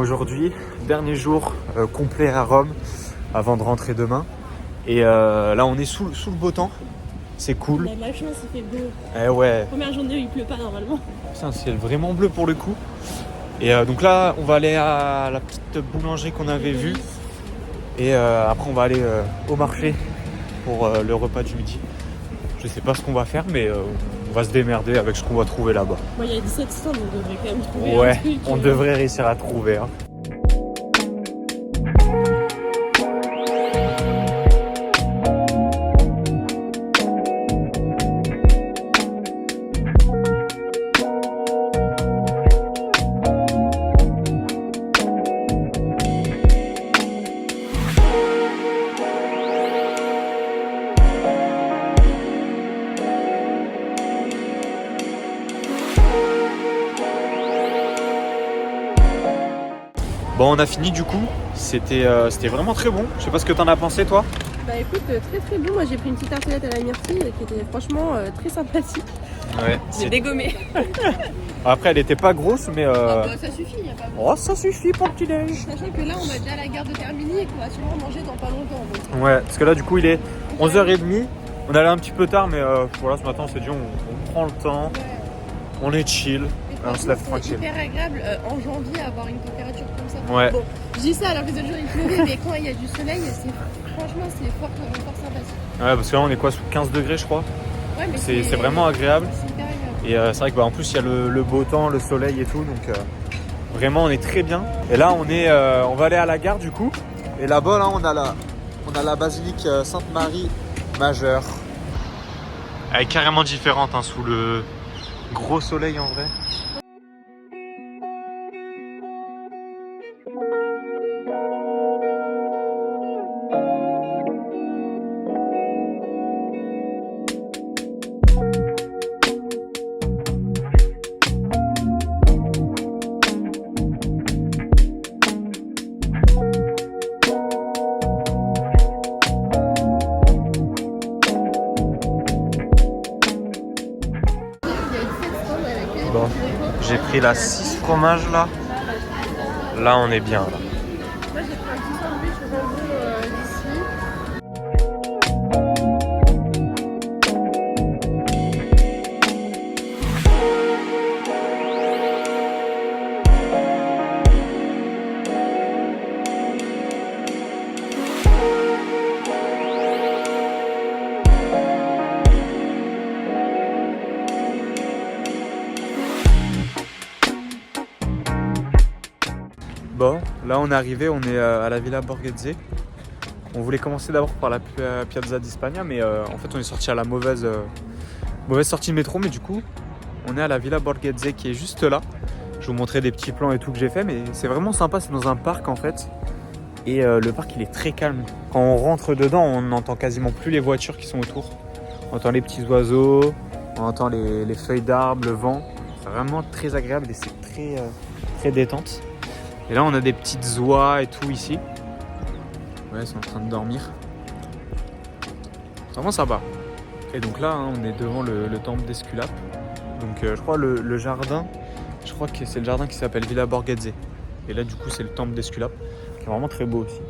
aujourd'hui, dernier jour complet à Rome avant de rentrer demain. Et là on est sous le beau temps, c'est cool. On a de la chance, il fait beau. Eh ouais. Première journée où il pleut pas normalement. C'est un ciel vraiment bleu pour le coup. Et donc là on va aller à la petite boulangerie qu'on avait vue. Et après on va aller au marché pour le repas du midi. Je sais pas ce qu'on va faire mais on va se démerder avec ce qu'on va trouver là-bas. Bon, il y a 17 stands, on devrait quand même trouver un Ouais, truc. on devrait réussir à trouver. Hein. Bon, on a fini du coup, c'était vraiment très bon. Je sais pas ce que t'en as pensé toi. Bah écoute, très bon. Moi j'ai pris une petite tartelette à la myrtille qui était franchement très sympathique. Ouais. J'ai dégommé. Après elle était pas grosse mais bah, ça suffit, y a pas besoin. Oh ça suffit pour le petit déj. Sachant que là on va déjà à la gare de Termini et qu'on va sûrement manger dans pas longtemps. Donc. Ouais, parce que là du coup il est 11h30. On allait un petit peu tard mais voilà, ce matin on s'est dit on prend le temps, Ouais. on est chill, on se lève tranquille. C'est hyper agréable en janvier avoir une température comme ça. Ouais. Bon, je dis ça alors que les autres jours il pleuvait, mais quand il y a du soleil, franchement c'est fort sympathique. Ouais, parce que là on est quoi, sous 15 degrés je crois. Ouais, mais C'est vraiment agréable. C'est hyper agréable. Et c'est vrai que en plus il y a le beau temps, le soleil et tout, donc vraiment on est très bien. Et là on va aller à la gare du coup. Et là-bas là on a la basilique Sainte-Marie majeure. Elle est carrément différente hein, sous le gros soleil en vrai. Bon, j'ai pris la 6 fromages là. Là on est bien là. Moi j'ai pris un petit sandwich au jambon d'ici. Bon, là on est arrivé, on est à la Villa Borghese. On voulait commencer d'abord par la Piazza di Spagna, mais en fait on est sorti à la mauvaise sortie de métro, mais du coup on est à la Villa Borghese qui est juste là. Je vais vous montrer des petits plans et tout que j'ai fait, mais c'est vraiment sympa, c'est dans un parc en fait. Et le parc il est très calme. Quand on rentre dedans, on n'entend quasiment plus les voitures qui sont autour. On entend les petits oiseaux, on entend les feuilles d'arbres, le vent. C'est vraiment très agréable et c'est très détente. Et là on a des petites oies et tout ici. Ouais, elles sont en train de dormir. C'est vraiment sympa. Et donc là hein, on est devant le temple d'Esculape. Donc je crois le jardin, je crois que c'est le jardin qui s'appelle Villa Borghese. Et là du coup c'est le temple d'Esculape, qui est vraiment très beau aussi.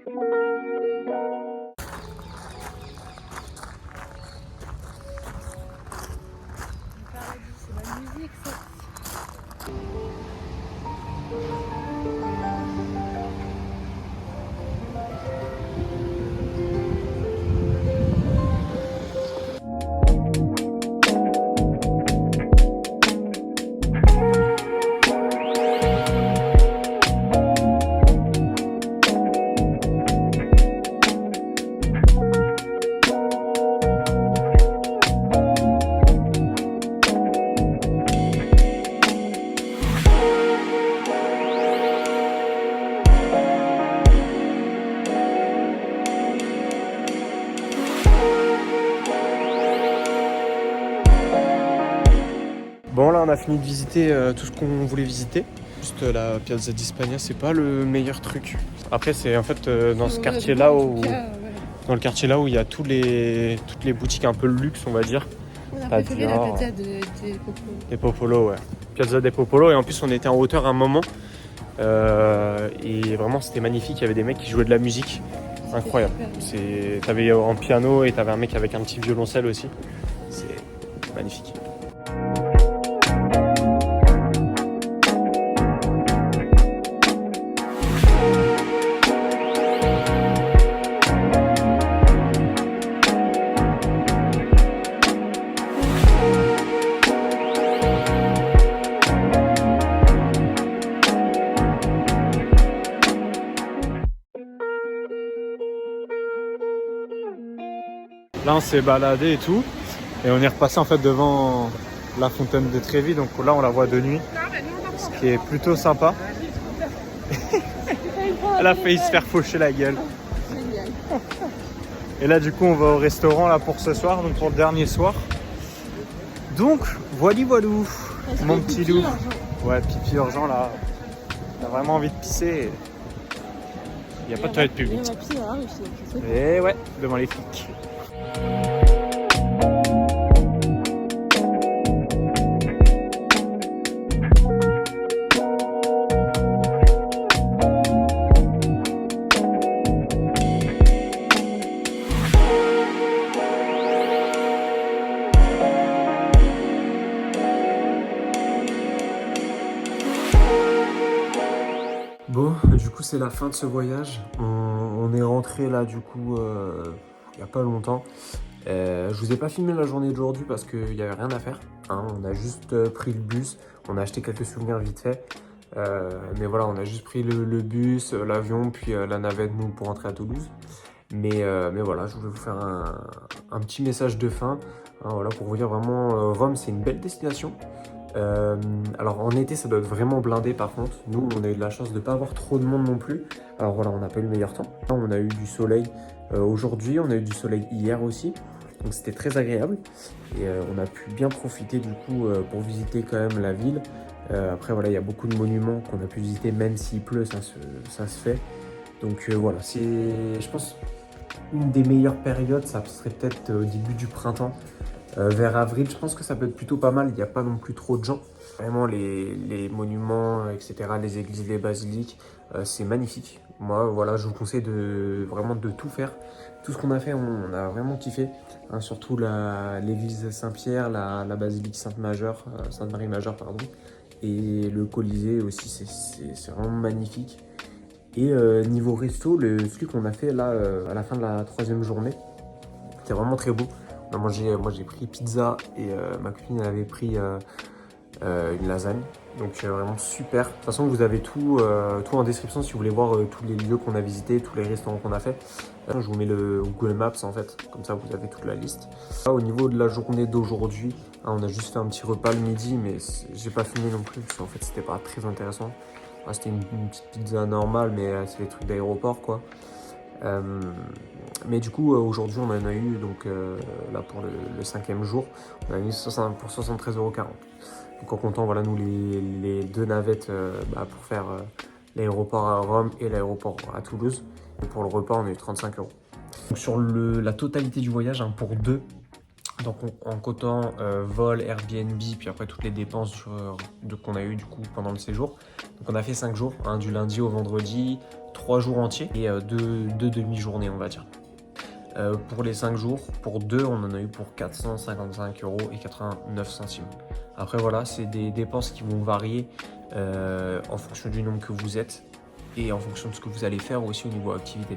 paradis, c'est la musique, ça. Bon là on a fini de visiter tout ce qu'on voulait visiter. Juste la Piazza di Spagna, c'est pas le meilleur truc. Après c'est en fait dans ce quartier là où dans le quartier là où il y a toutes les boutiques un peu luxe on va dire. On a préféré la pizza des Popolo. Des Popolo, ouais. Piazza des Popolo et en plus on était en hauteur à un moment et vraiment c'était magnifique, il y avait des mecs qui jouaient de la musique. Incroyable. T'avais un piano et t'avais un mec avec un petit violoncelle aussi. C'est magnifique. Là on s'est baladé et tout et on est repassé en fait devant la fontaine de Trévi, donc là on la voit de nuit, ce qui est plutôt sympa. Elle a failli se faire faucher la gueule. Et là du coup on va au restaurant là pour ce soir, donc pour le dernier soir. Donc voilou, mon petit loup. Ouais, pipi urgent là. On a vraiment envie de pisser. Il n'y a pas de toilette publique. Et ouais, devant les flics. Bon, du coup c'est la fin de ce voyage. On est rentré là du coup il n'y a pas longtemps. Je vous ai pas filmé la journée d'aujourd'hui parce qu'il n'y avait rien à faire. Hein. On a juste pris le bus, on a acheté quelques souvenirs vite fait. Mais voilà, on a juste pris le bus, l'avion, puis la navette nous pour rentrer à Toulouse. Mais voilà, je voulais vous faire un petit message de fin. Hein, voilà, pour vous dire vraiment, Rome c'est une belle destination. Alors en été ça doit être vraiment blindé par contre. Nous on a eu de la chance de ne pas avoir trop de monde non plus. Alors voilà, on n'a pas eu le meilleur temps. On a eu du soleil aujourd'hui, on a eu du soleil hier aussi. Donc c'était très agréable. Et on a pu bien profiter du coup pour visiter quand même la ville. Après voilà, il y a beaucoup de monuments qu'on a pu visiter même s'il pleut, ça se fait. Donc voilà, c'est je pense une des meilleures périodes, ça serait peut-être au début du printemps. Vers avril, je pense que ça peut être plutôt pas mal, il n'y a pas non plus trop de gens. Vraiment, les monuments, etc., les églises, les basiliques, c'est magnifique. Moi, voilà, je vous conseille vraiment de tout faire. Tout ce qu'on a fait, on a vraiment kiffé. Hein, surtout l'église Saint-Pierre, la basilique Sainte-Marie-Majeure, pardon. Et le Colisée aussi, c'est vraiment magnifique. Et niveau resto, celui qu'on a fait là, à la fin de la 3e journée, c'était vraiment très beau. Moi j'ai pris pizza et ma copine elle avait pris une lasagne. Donc vraiment super. De toute façon vous avez tout en description si vous voulez voir tous les lieux qu'on a visités, tous les restaurants qu'on a fait. Je vous mets le Google Maps en fait, comme ça vous avez toute la liste. Là, au niveau de la journée d'aujourd'hui, hein, on a juste fait un petit repas le midi, mais j'ai pas filmé non plus parce qu'en fait c'était pas très intéressant. C'était une petite pizza normale, mais c'est des trucs d'aéroport quoi. Mais du coup aujourd'hui on en a eu donc là pour le 5e jour on a eu pour 73,40 €. Donc en comptant voilà nous les 2 navettes pour faire l'aéroport à Rome et l'aéroport à Toulouse. Et pour le repas on a eu 35 €. Donc sur la totalité du voyage hein, pour 2, donc en comptant vol, Airbnb, puis après toutes les dépenses qu'on a eu du coup pendant le séjour. Donc on a fait 5 jours, hein, du lundi au vendredi, 3 jours entiers et 2 demi-journées, on va dire. Pour les 5 jours, pour 2, on en a eu pour 455 € et 89 centimes. Après voilà, c'est des dépenses qui vont varier en fonction du nombre que vous êtes et en fonction de ce que vous allez faire aussi au niveau activité.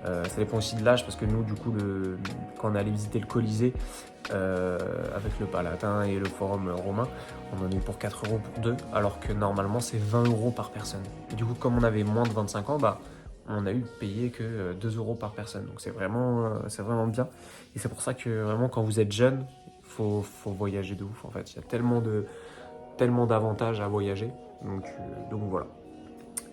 Ça dépend aussi de l'âge parce que nous du coup quand on allait visiter le Colisée avec le Palatin et le Forum romain, on en a eu pour 4 € pour 2 alors que normalement c'est 20 € par personne. Et du coup comme on avait moins de 25 ans, on a eu payé que 2 € par personne. Donc c'est vraiment bien. Et c'est pour ça que vraiment quand vous êtes jeune, faut voyager de ouf en fait. Il y a tellement d'avantages à voyager. Donc voilà.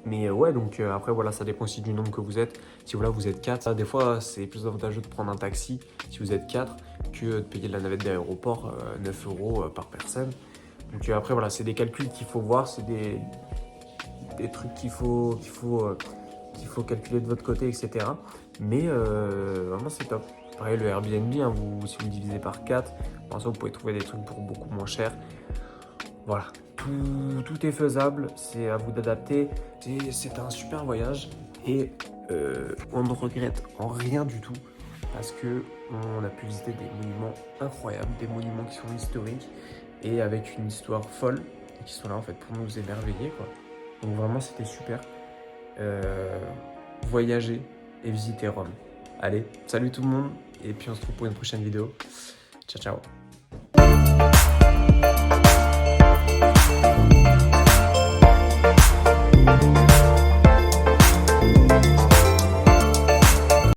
Mais ouais, donc après voilà, ça dépend aussi du nombre que vous êtes. Si voilà, vous êtes 4, des fois c'est plus avantageux de prendre un taxi si vous êtes 4 que de payer la navette d'aéroport 9 € par personne. Donc après voilà, c'est des calculs qu'il faut voir, c'est des trucs qu'il faut calculer de votre côté, etc. Mais vraiment c'est top. Pareil, le Airbnb, hein, si vous le divisez par 4, ça, vous pouvez trouver des trucs pour beaucoup moins cher. Voilà, tout est faisable, c'est à vous d'adapter. C'est un super voyage et on ne regrette en rien du tout parce qu'on a pu visiter des monuments incroyables, des monuments qui sont historiques et avec une histoire folle et qui sont là en fait pour nous émerveiller, quoi. Donc vraiment c'était super. Voyager et visiter Rome. Allez, salut tout le monde et puis on se retrouve pour une prochaine vidéo. Ciao ciao.